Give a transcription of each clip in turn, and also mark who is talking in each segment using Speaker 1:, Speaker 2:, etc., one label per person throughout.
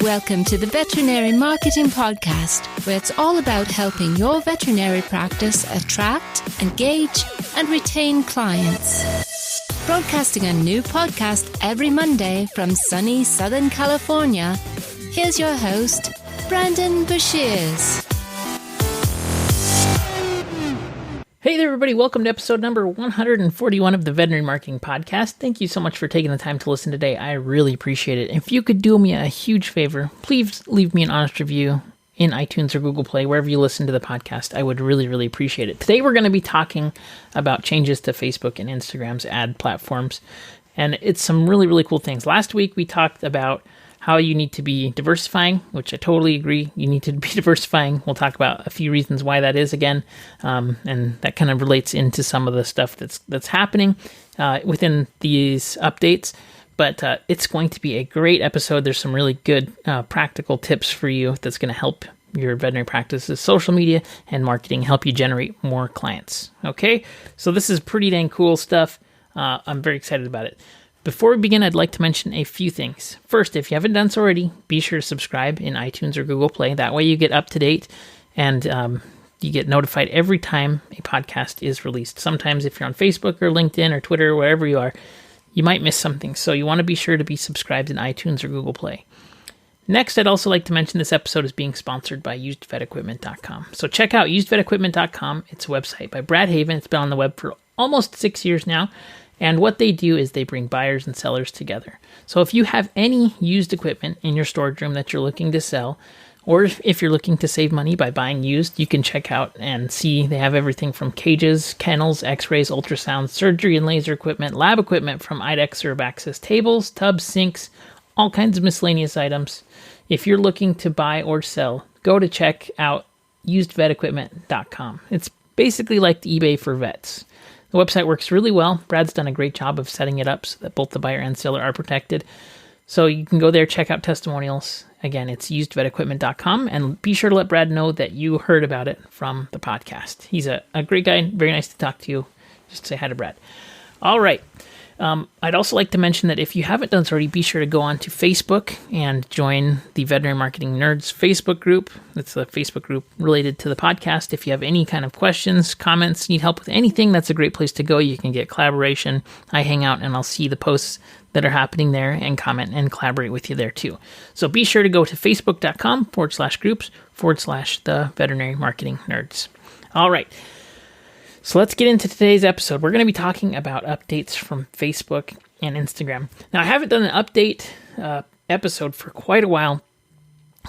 Speaker 1: Welcome to the Veterinary Marketing Podcast, where it's all about helping your veterinary practice attract, engage, and retain clients. Broadcasting a new podcast every Monday from sunny Southern California, here's your host, Brandon Bashirs.
Speaker 2: Hey there, everybody. Welcome to episode number 141 of the Veterinary Marketing Podcast. Thank you so much for taking the time to listen today. I really appreciate it. If you could do me a huge favor, please leave me an honest review in iTunes or Google Play, wherever you listen to the podcast. I would really, really appreciate it. Today, we're going to be talking about changes to Facebook and Instagram's ad platforms, and it's some really, really cool things. Last week, we talked about how you need to be diversifying, which I totally agree. You need to be diversifying. We'll talk about a few reasons why that is again, and that kind of relates into some of the stuff that's happening within these updates. But it's going to be a great episode. There's some really good practical tips for you that's going to help your veterinary practice's social media and marketing, help you generate more clients. Okay, so this is pretty dang cool stuff. I'm very excited about it. Before we begin, I'd like to mention a few things. First, if you haven't done so already, be sure to subscribe in iTunes or Google Play. That way you get up to date and you get notified every time a podcast is released. Sometimes if you're on Facebook or LinkedIn or Twitter or wherever you are, you might miss something. So you want to be sure to be subscribed in iTunes or Google Play. Next, I'd also like to mention this episode is being sponsored by usedvetequipment.com. So check out usedvetequipment.com. It's a website by Brad Haven. It's been on the web for almost 6 years now. And what they do is they bring buyers and sellers together. So if you have any used equipment in your storage room that you're looking to sell, or if you're looking to save money by buying used, you can check out and see they have everything from cages, kennels, x-rays, ultrasounds, surgery and laser equipment, lab equipment from IDEXX or Abaxis, tables, tubs, sinks, all kinds of miscellaneous items. If you're looking to buy or sell, go to check out usedvetequipment.com. It's basically like the eBay for vets. The website works really well. Brad's done a great job of setting it up so that both the buyer and seller are protected. So you can go there, check out testimonials. Again, it's usedvetequipment.com, and be sure to let Brad know that you heard about it from the podcast. He's a great guy, very nice to talk to you. Just say hi to Brad. All right. I'd also like to mention that if you haven't done so already, be sure to go on to Facebook and join the Veterinary Marketing Nerds Facebook group. It's a Facebook group related to the podcast. If you have any kind of questions, comments, need help with anything, that's a great place to go. You can get collaboration. I hang out and I'll see the posts that are happening there and comment and collaborate with you there too. So be sure to go to facebook.com/groups/the Veterinary Marketing Nerds. All right. So let's get into today's episode. We're going to be talking about updates from Facebook and Instagram. Now, I haven't done an update episode for quite a while,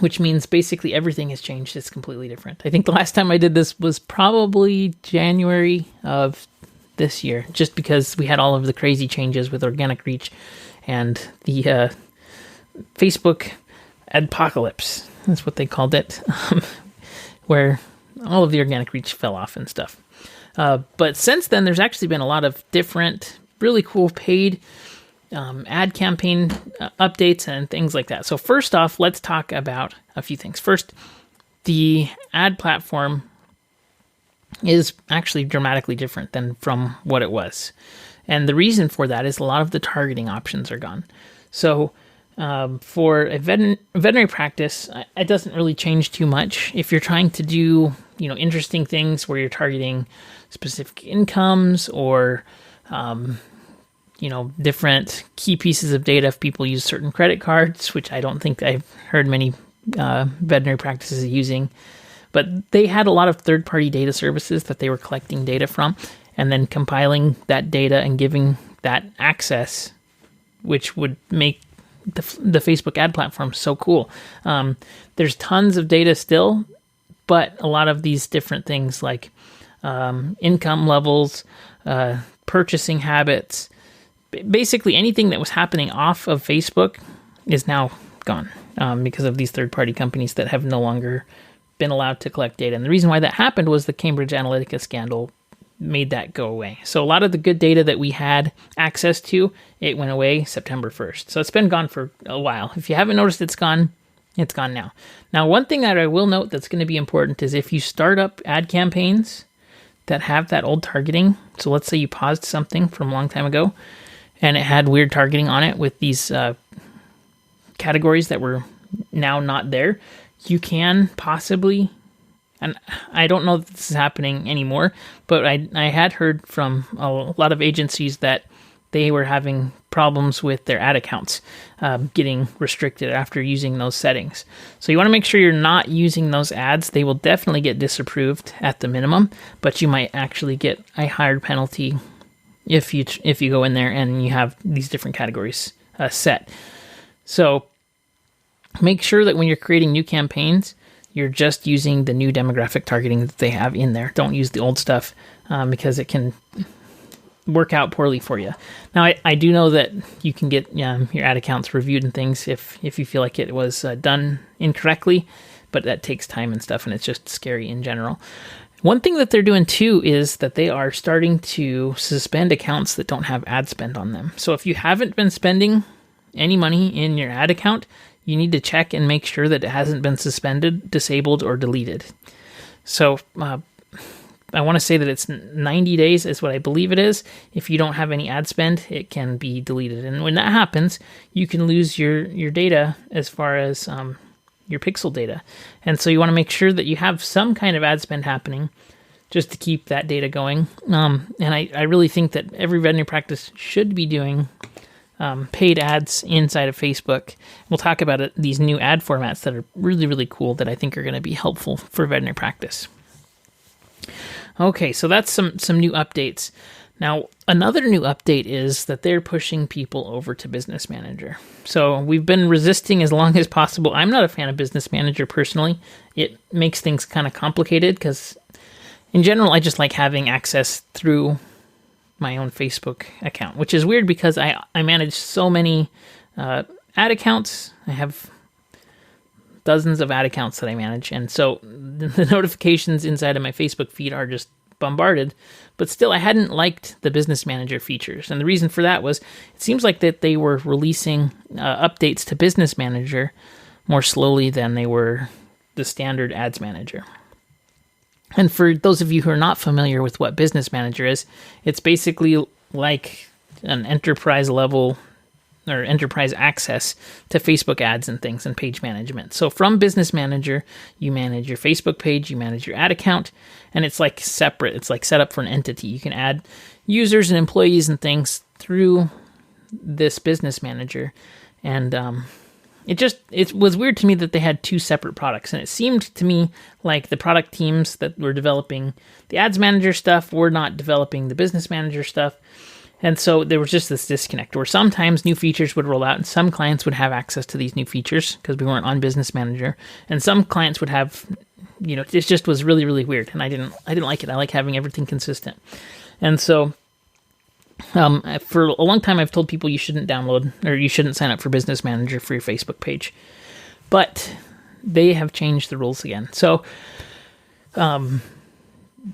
Speaker 2: which means basically everything has changed. It's completely different. I think the last time I did this was probably January of this year, just because we had all of the crazy changes with organic reach and the Facebook adpocalypse. That's what they called it, where all of the organic reach fell off and stuff. But since then, there's actually been a lot of different, really cool paid ad campaign updates and things like that. So first off, let's talk about a few things. First, the ad platform is actually dramatically different than from what it was. And the reason for that is a lot of the targeting options are gone. So for a veterinary practice, it doesn't really change too much. If you're trying to do, interesting things where you're targeting specific incomes or, different key pieces of data if people use certain credit cards, which I don't think I've heard many veterinary practices using. But they had a lot of third-party data services that they were collecting data from and then compiling that data and giving that access, which would make the Facebook ad platform so cool. There's tons of data still, but a lot of these different things like income levels, purchasing habits, basically anything that was happening off of Facebook is now gone because of these third-party companies that have no longer been allowed to collect data. And the reason why that happened was the Cambridge Analytica scandal made that go away. So a lot of the good data that we had access to, it went away September 1st. So it's been gone for a while. If you haven't noticed it's gone now. Now, one thing that I will note that's going to be important is if you start up ad campaigns that have that old targeting, so let's say you paused something from a long time ago, and it had weird targeting on it with these categories that were now not there, you can possibly, and I don't know if this is happening anymore, but I had heard from a lot of agencies that they were having problems with their ad accounts getting restricted after using those settings. So you want to make sure you're not using those ads. They will definitely get disapproved at the minimum, but you might actually get a higher penalty if you go in there and you have these different categories set. So make sure that when you're creating new campaigns, you're just using the new demographic targeting that they have in there. Don't use the old stuff because it can work out poorly for you. Now, I do know that you can get your ad accounts reviewed and things if you feel like it was done incorrectly, but that takes time and stuff, and it's just scary in general. One thing that they're doing too is that they are starting to suspend accounts that don't have ad spend on them. So if you haven't been spending any money in your ad account, you need to check and make sure that it hasn't been suspended, disabled, or deleted. So I want to say that it's 90 days is what I believe it is. If you don't have any ad spend, it can be deleted. And when that happens, you can lose your data as far as your pixel data. And so you want to make sure that you have some kind of ad spend happening just to keep that data going. And I really think that every veterinary practice should be doing paid ads inside of Facebook. We'll talk about these new ad formats that are really, really cool that I think are going to be helpful for veterinary practice. Okay, so that's some new updates. Now, another new update is that they're pushing people over to Business Manager. So we've been resisting as long as possible. I'm not a fan of Business Manager personally. It makes things kind of complicated because in general, I just like having access through my own Facebook account, which is weird because I manage so many ad accounts. I have dozens of ad accounts that I manage, and so the notifications inside of my Facebook feed are just bombarded, but still I hadn't liked the Business Manager features, and the reason for that was it seems like that they were releasing updates to Business Manager more slowly than they were the standard Ads Manager. And for those of you who are not familiar with what Business Manager is, it's basically like an enterprise level or enterprise access to Facebook ads and things and page management. So from Business Manager, you manage your Facebook page, you manage your ad account, and it's like separate. It's like set up for an entity. You can add users and employees and things through this Business Manager. And it was weird to me that they had two separate products. And it seemed to me like the product teams that were developing the Ads Manager stuff were not developing the Business Manager stuff. And so there was just this disconnect where sometimes new features would roll out and some clients would have access to these new features because we weren't on Business Manager. And some clients would have, it just was really, really weird. And I didn't like it. I like having everything consistent. And so for a long time, I've told people you shouldn't download or you shouldn't sign up for Business Manager for your Facebook page. But they have changed the rules again. So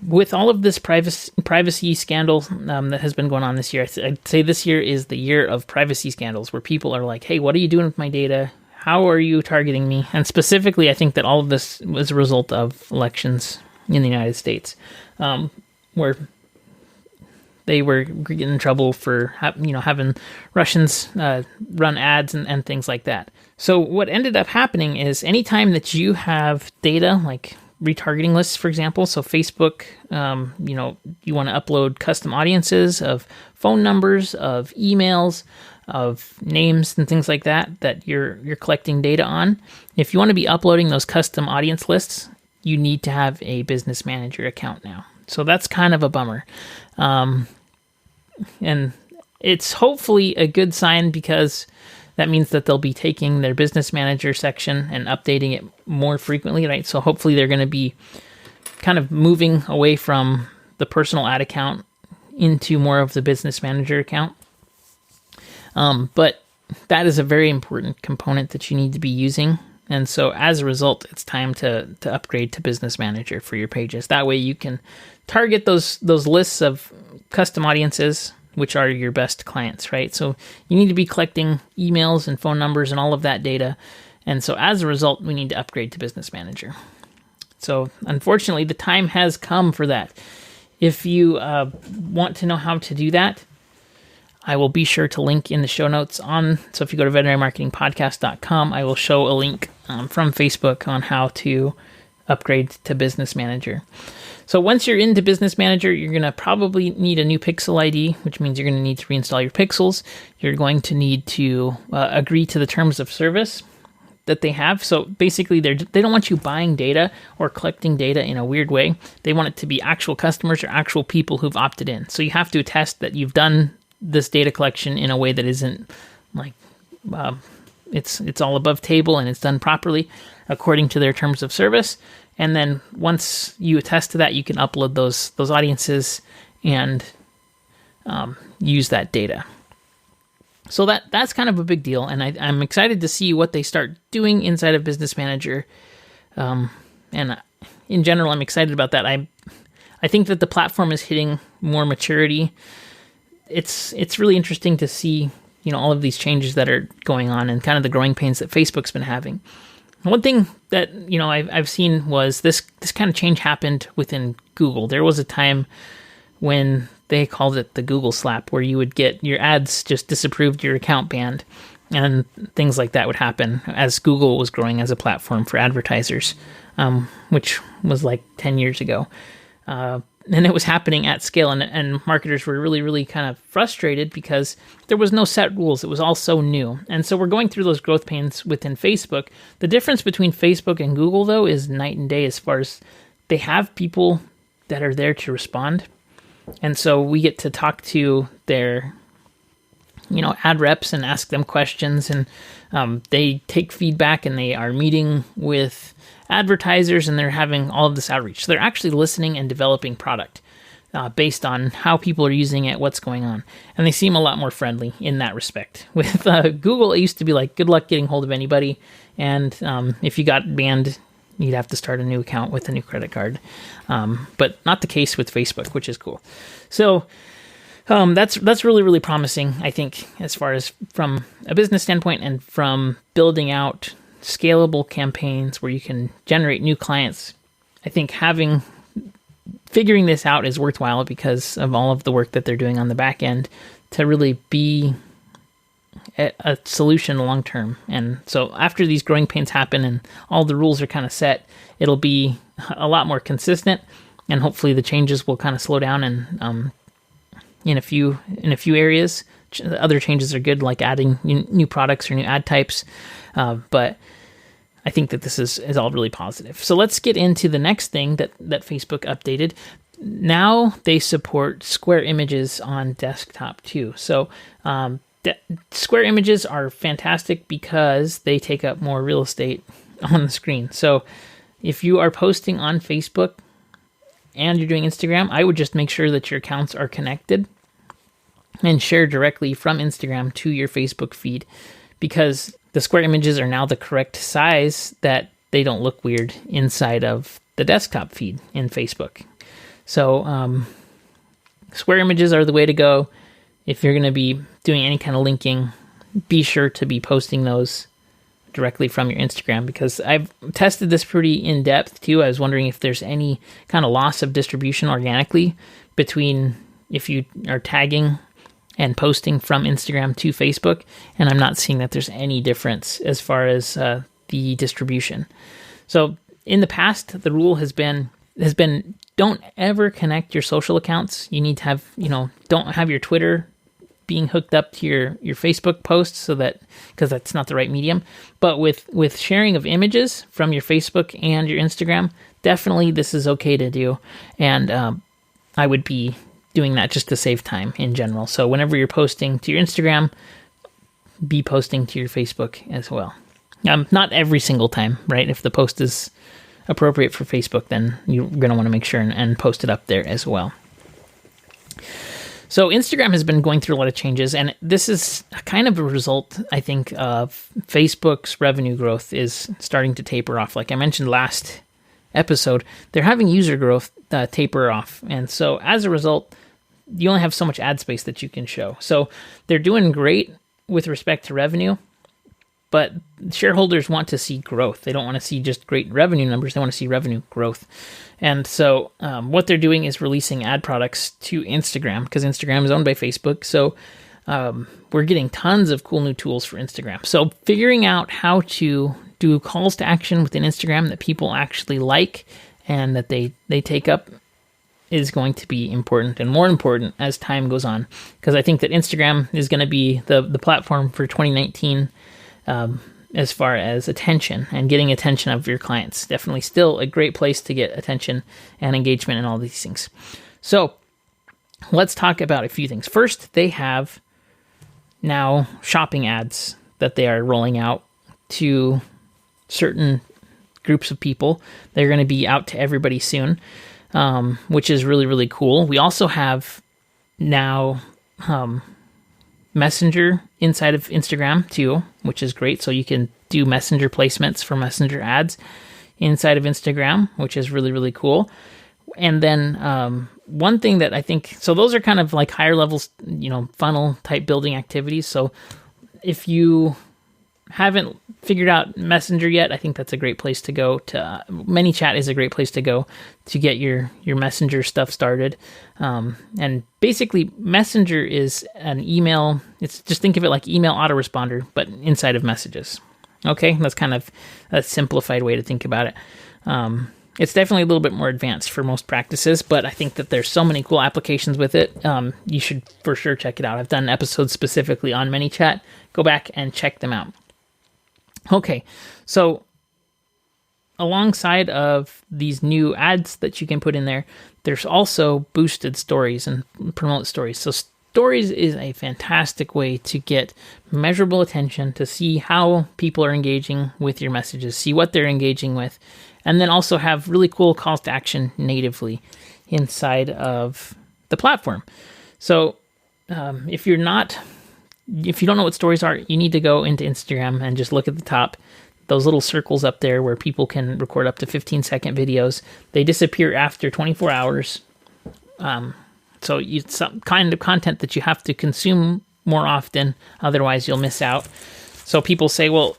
Speaker 2: with all of this privacy scandal that has been going on this year, I'd say this year is the year of privacy scandals where people are like, hey, what are you doing with my data? How are you targeting me? And specifically, I think that all of this was a result of elections in the United States, where they were getting in trouble for having Russians run ads and things like that. So what ended up happening is anytime that you have data like retargeting lists, for example. So Facebook, you want to upload custom audiences of phone numbers, of emails, of names and things like that you're collecting data on. If you want to be uploading those custom audience lists, you need to have a Business Manager account now. So that's kind of a bummer. And it's hopefully a good sign because that means that they'll be taking their Business Manager section and updating it more frequently, right? So hopefully they're going to be kind of moving away from the personal ad account into more of the Business Manager account. But that is a very important component that you need to be using. And so as a result, it's time to upgrade to Business Manager for your pages. That way you can target those lists of custom audiences, which are your best clients, right? So you need to be collecting emails and phone numbers and all of that data. And so as a result, we need to upgrade to Business Manager. So unfortunately, the time has come for that. If you want to know how to do that, I will be sure to link in the show notes so if you go to veterinarymarketingpodcast.com, I will show a link from Facebook on how to upgrade to Business Manager. So once you're into Business Manager, you're going to probably need a new Pixel ID, which means you're going to need to reinstall your pixels. You're going to need to agree to the terms of service that they have. So basically, they don't want you buying data or collecting data in a weird way. They want it to be actual customers or actual people who've opted in. So you have to attest that you've done this data collection in a way that isn't like it's all above table and it's done properly according to their terms of service. And then once you attest to that, you can upload those audiences and use that data. So that's kind of a big deal, and I'm excited to see what they start doing inside of Business Manager. And in general, I'm excited about that. I think that the platform is hitting more maturity. It's really interesting to see, all of these changes that are going on and kind of the growing pains that Facebook's been having. One thing that I've seen was this kind of change happened within Google. There was a time when they called it the Google slap, where you would get your ads just disapproved, your account banned, and things like that would happen as Google was growing as a platform for advertisers, which was like 10 years ago. And it was happening at scale, and marketers were really, really kind of frustrated because there was no set rules. It was all so new. And so we're going through those growth pains within Facebook. The difference between Facebook and Google, though, is night and day as far as they have people that are there to respond. And so we get to talk to their, ad reps and ask them questions, and they take feedback, and they are meeting with advertisers, and they're having all of this outreach. So they're actually listening and developing product based on how people are using it, what's going on. And they seem a lot more friendly in that respect. With Google, it used to be like, good luck getting hold of anybody. And if you got banned, you'd have to start a new account with a new credit card. But not the case with Facebook, which is cool. So that's really, really promising, I think, as far as from a business standpoint and from building out scalable campaigns where you can generate new clients. I think figuring this out is worthwhile because of all of the work that they're doing on the back end to really be a solution long term. And so after these growing pains happen and all the rules are kind of set, it'll be a lot more consistent, and hopefully the changes will kind of slow down. And in a few areas, other changes are good, like adding new products or new ad types. But I think that this is all really positive. So let's get into the next thing that Facebook updated. Now they support square images on desktop too. So square images are fantastic because they take up more real estate on the screen. So if you are posting on Facebook and you're doing Instagram, I would just make sure that your accounts are connected and share directly from Instagram to your Facebook feed, because the square images are now the correct size that they don't look weird inside of the desktop feed in Facebook. So square images are the way to go. If you're going to be doing any kind of linking, be sure to be posting those directly from your Instagram, because I've tested this pretty in depth too. I was wondering if there's any kind of loss of distribution organically between if you are tagging and posting from Instagram to Facebook, and I'm not seeing that there's any difference as far as the distribution. So in the past, the rule has been don't ever connect your social accounts. You need to have, don't have your Twitter being hooked up to your Facebook posts, so that, because that's not the right medium. But with sharing of images from your Facebook and your Instagram, definitely this is okay to do. And I would be doing that just to save time in general. So whenever you're posting to your Instagram, be posting to your Facebook as well. Not every single time, right? If the post is appropriate for Facebook, then you're going to want to make sure and post it up there as well. So Instagram has been going through a lot of changes, and this is kind of a result, I think, of Facebook's revenue growth is starting to taper off. Like I mentioned last episode, they're having user growth taper off. And so as a result, you only have so much ad space that you can show. So they're doing great with respect to revenue, but shareholders want to see growth. They don't want to see just great revenue numbers. They want to see revenue growth. And so what they're doing is releasing ad products to Instagram, because Instagram is owned by Facebook. So we're getting tons of cool new tools for Instagram. So figuring out how to do calls to action within Instagram that people actually like and that they take up is going to be important and more important as time goes on. Because I think that Instagram is going to be the platform for 2019 as far as attention and getting attention of your clients. Definitely still a great place to get attention and engagement and all these things. So let's talk about a few things. First, they have now shopping ads that they are rolling out to certain groups of people. They're going to be out to everybody soon, which is really, really cool. We also have now Messenger inside of Instagram too, which is great. So you can do Messenger placements for Messenger ads inside of Instagram, which is really, really cool. And then one thing that I think, so those are kind of like higher levels, funnel type building activities. So if you haven't figured out Messenger yet, I think that's a great place to go. ManyChat is a great place to go to get your Messenger stuff started. And basically, Messenger is an email. Just think of it like email autoresponder, but inside of messages. Okay, that's kind of a simplified way to think about it. It's definitely a little bit more advanced for most practices, but I think that there's so many cool applications with it. You should for sure check it out. I've done episodes specifically on ManyChat. Go back and check them out. Okay, so alongside of these new ads that you can put in there, there's also boosted stories and promote stories. So stories is a fantastic way to get measurable attention, to see how people are engaging with your messages, see what they're engaging with, and then also have really cool calls to action natively inside of the platform. So if you don't know what stories are, you need to go into Instagram and just look at the top. Those little circles up there where people can record up to 15-second videos. They disappear after 24 hours. So it's some kind of content that you have to consume more often. Otherwise, you'll miss out. So people say, well,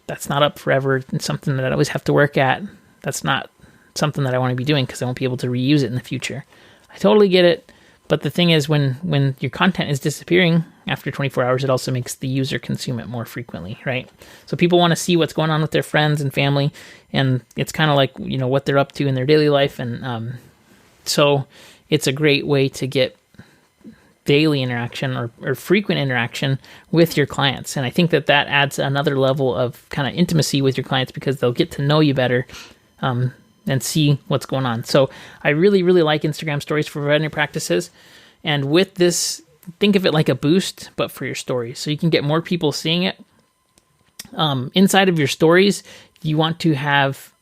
Speaker 2: that's not up forever. It's something that I always have to work at. That's not something that I want to be doing because I won't be able to reuse it in the future. I totally get it. But the thing is, when your content is disappearing after 24 hours, it also makes the user consume it more frequently, right? So people want to see what's going on with their friends and family, and it's kind of like, what they're up to in their daily life. And so it's a great way to get daily interaction or frequent interaction with your clients. And I think that adds another level of kind of intimacy with your clients because they'll get to know you better and see what's going on. So I really, really like Instagram stories for veterinary practices. And with this, think of it like a boost, but for your stories. So you can get more people seeing it. Inside of your stories, you want to have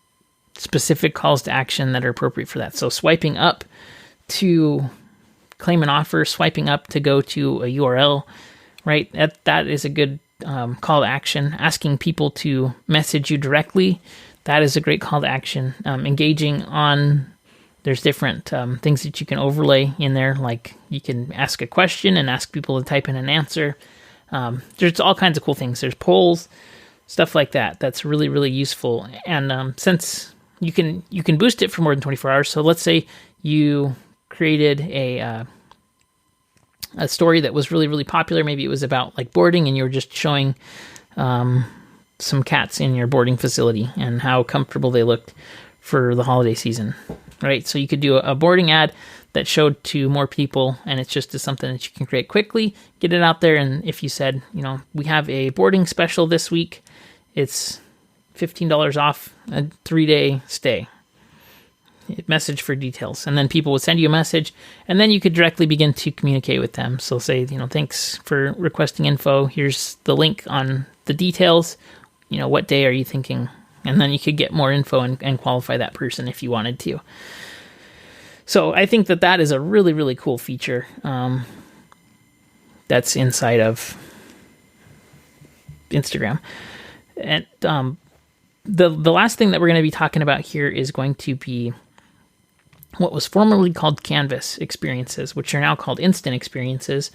Speaker 2: specific calls to action that are appropriate for that. So swiping up to claim an offer, swiping up to go to a URL, right? That is a good call to action. Asking people to message you directly, that is a great call to action. Engaging on, there's different things that you can overlay in there, like you can ask a question and ask people to type in an answer. There's all kinds of cool things. There's polls, stuff like that. That's really, really useful. And since you can boost it for more than 24 hours, so let's say you created a story that was really, really popular. Maybe it was about like boarding, and you were just showing some cats in your boarding facility and how comfortable they looked for the holiday season, right? So you could do a boarding ad that showed to more people, and it's just something that you can create quickly, get it out there. And if you said, we have a boarding special this week, it's $15 off a 3-day stay. Message for details, and then people would send you a message, and then you could directly begin to communicate with them. So say, thanks for requesting info. Here's the link on the details. What day are you thinking? And then you could get more info and qualify that person if you wanted to. So I think that is a really, really cool feature that's inside of Instagram. And the last thing that we're going to be talking about here is going to be what was formerly called Canvas experiences, which are now called instant experiences.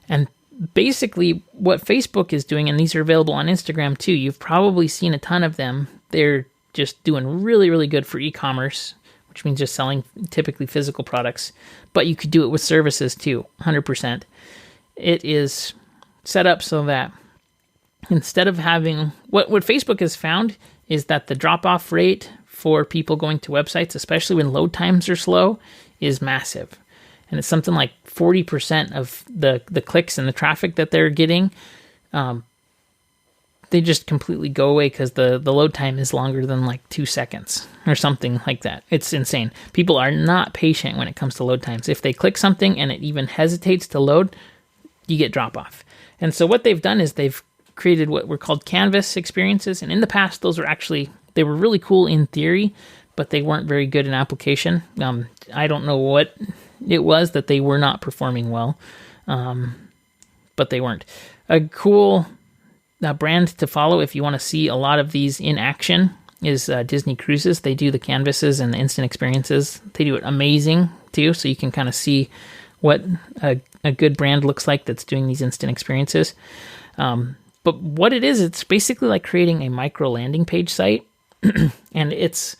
Speaker 2: And basically what Facebook is doing, and these are available on Instagram too, you've probably seen a ton of them. They're just doing really, really good for e-commerce, which means just selling typically physical products, but you could do it with services too, 100%. it is set up so that instead of having what Facebook has found is that the drop-off rate for people going to websites, especially when load times are slow, is massive. And it's something like 40% of the clicks and the traffic that they're getting, they just completely go away because the load time is longer than like 2 seconds or something like that. It's insane. People are not patient when it comes to load times. If they click something and it even hesitates to load, you get drop off. And so what they've done is they've created what were called canvas experiences. And in the past, those were actually, they were really cool in theory, but they weren't very good in application. I don't know what it was that they were not performing well, but they weren't. A cool brand to follow if you want to see a lot of these in action is Disney Cruises. They do the canvases and the instant experiences. They do it amazing too, so you can kind of see what a good brand looks like that's doing these instant experiences. But what it is, it's basically like creating a micro landing page site, and it's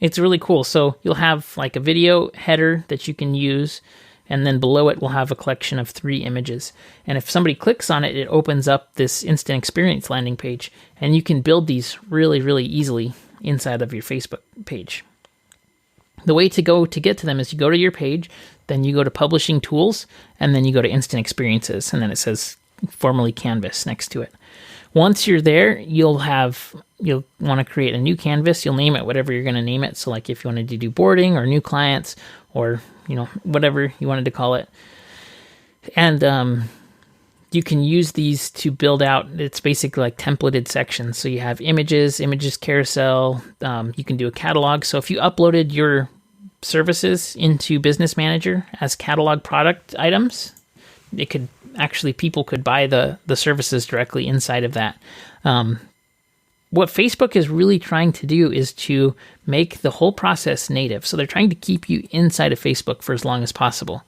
Speaker 2: really cool. So you'll have like a video header that you can use, and then below it we'll have a collection of 3 images. And if somebody clicks on it, it opens up this instant experience landing page, and you can build these really, really easily inside of your Facebook page. The way to get to them is you go to your page, then you go to Publishing Tools, and then you go to Instant Experiences, and then it says formerly Canvas next to it. Once you're there, you'll want to create a new canvas. You'll name it whatever you're going to name it. So like if you wanted to do boarding or new clients or, whatever you wanted to call it. And you can use these to build out, it's basically like templated sections. So you have images carousel. You can do a catalog. So if you uploaded your services into Business Manager as catalog product items, people could buy the services directly inside of that. What Facebook is really trying to do is to make the whole process native. So they're trying to keep you inside of Facebook for as long as possible.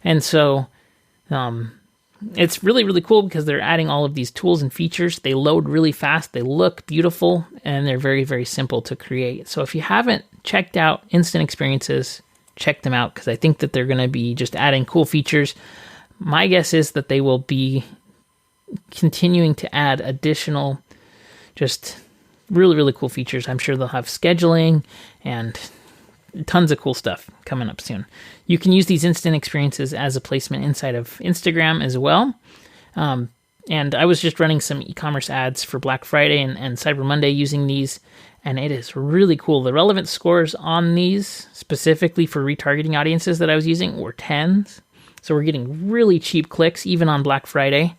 Speaker 2: And so it's really, really cool because they're adding all of these tools and features. They load really fast, they look beautiful, and they're very, very simple to create. So if you haven't checked out Instant Experiences, check them out because I think that they're going to be just adding cool features. My guess is that they will be continuing to add additional, just really, really cool features. I'm sure they'll have scheduling and tons of cool stuff coming up soon. You can use these instant experiences as a placement inside of Instagram as well. And I was just running some e-commerce ads for Black Friday and Cyber Monday using these, and it is really cool. The relevant scores on these, specifically for retargeting audiences that I was using, were 10s. So we're getting really cheap clicks, even on Black Friday,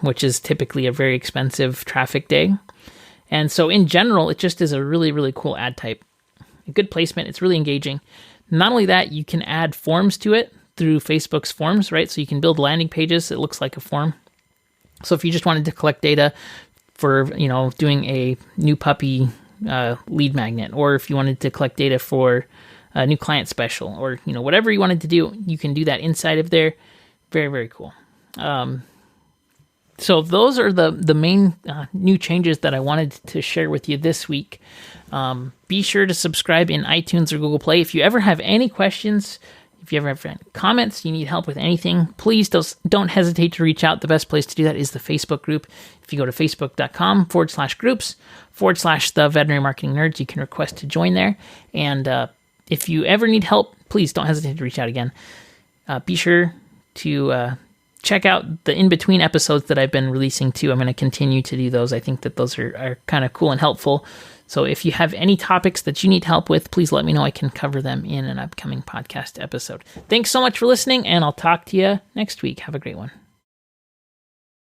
Speaker 2: which is typically a very expensive traffic day. And so in general, it just is a really, really cool ad type. A good placement. It's really engaging. Not only that, you can add forms to it through Facebook's forms, right? So you can build landing pages. It looks like a form. So if you just wanted to collect data for, doing a new puppy lead magnet, or if you wanted to collect data for a new client special, or whatever you wanted to do, you can do that inside of there. Very, very cool. So those are the main new changes that I wanted to share with you this week. Be sure to subscribe in iTunes or Google Play. If you ever have any questions, if you ever have any comments, you need help with anything, please don't hesitate to reach out. The best place to do that is the Facebook group. If you go to facebook.com/groups/the Veterinary Marketing Nerds, you can request to join there. And if you ever need help, please don't hesitate to reach out again. Be sure to check out the in-between episodes that I've been releasing too. I'm going to continue to do those. I think that those are kind of cool and helpful. So if you have any topics that you need help with, please let me know. I can cover them in an upcoming podcast episode. Thanks so much for listening, and I'll talk to you next week. Have a great one.